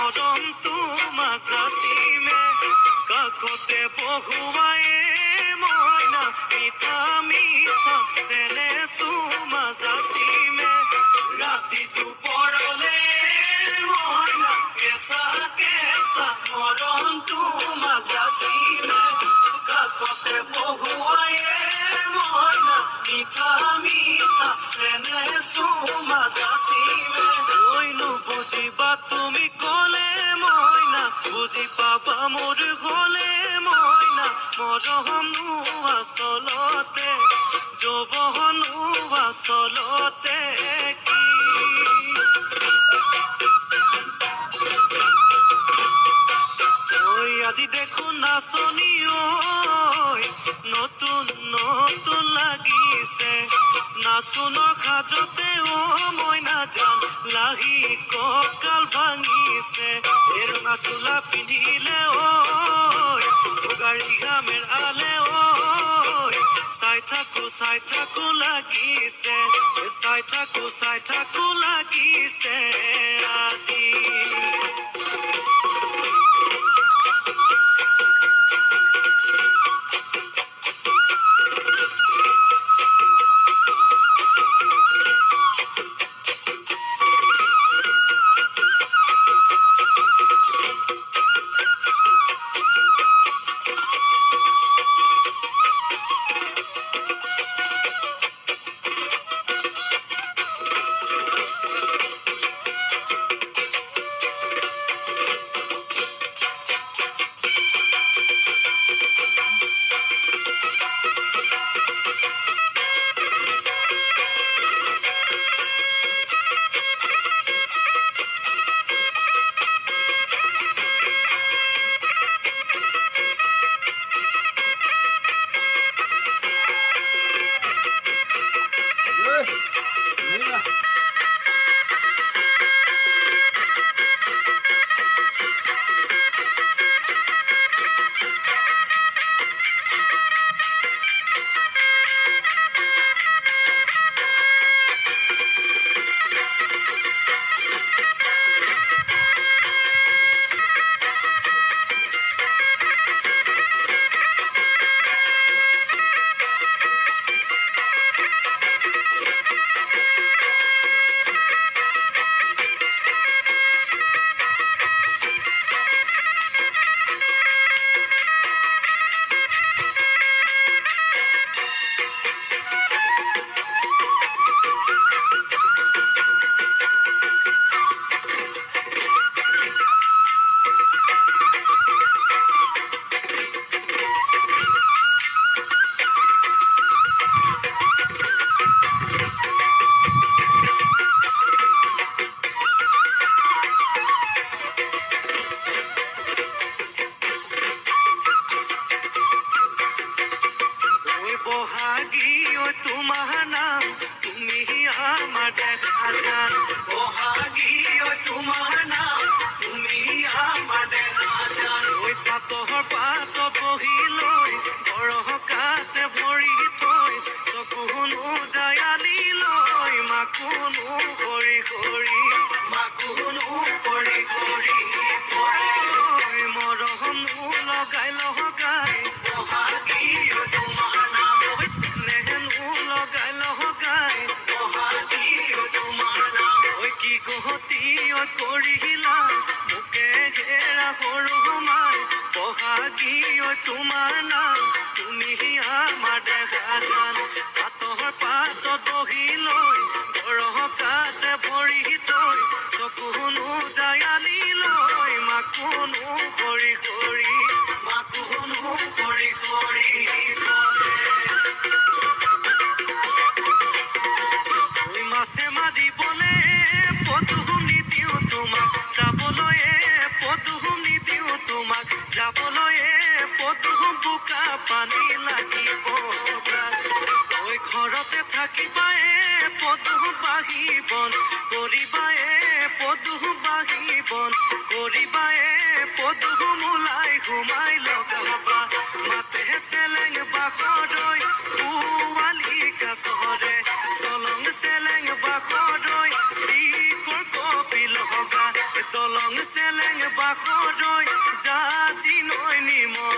মৰম তোমাক যাচিমে কাষতে বহুৱায়ে মইনা মিঠা মিঠা চেনে চুমা যাচিমে ৰাতি দুপৰলে মইনা কেঁচা কেঁচা মৰম তোমাক যাচিমে কাষতে বহুৱায়ে মইনা মিঠা মিঠা চেনে চুমা যাচিমে কৈনো বুজিবা তুমি ক'লে মইনা বুজি পাবা মোৰ গ'লে মইনা মৰমনো আচলতে যৌৱনো আচলতে কি আজি দেখো নাচনি ঐ নতুন নতুন লাগিছে নাচোনৰ সাজতে মইনা জান লাহি কঁকাল ভাঙিছে ৰঙা চোলা পিন্ধিলে ঐ গাড়ী ঘামেৰ আলে ঐ চাই থাকো লাগিছে চাই থাকো লাগিছে আজি তোমাৰ নাম তুমি আমাৰ দেখা জান বহাগী তোমাৰ নাম তুমি আমাৰ দেখা জান ঐ পাতৰ পাত বহি লৈ বৰকাতে ভৰি থৈ চকুনো যায় আনি লৈ মাকুনো কৰি মৰমনো লগাই বহাগী তোমাৰ নাম কি গহতি কৰিলা মোকে ঘেৰা সৰু সোমাই বহাগী তোমাৰ নাম তুমি আমাৰ দেখা জান পাতৰ পাত বহি লৈ বৰকাতে ভৰি থৈ চকুনো যায় আনি লৈ মাকুনো কৰি মাছে মাৰিবলে পদুমনি দিওঁ তোমাক যাবলৈ পদুম বোকা পানী লাগিব ঐ ঘৰতে থাকিবাই পদুম বাঢ়িবন কৰিবাই পদুম ওলাই ঘুমাই লগাবা মাতে চেলেং বাখৰৈ পুৱালিকা চহৰে চলং চেলেং বাখৰৈ কপিল হগা দলং চেলেং বাখৰৈ জাতি নৈ নিমখ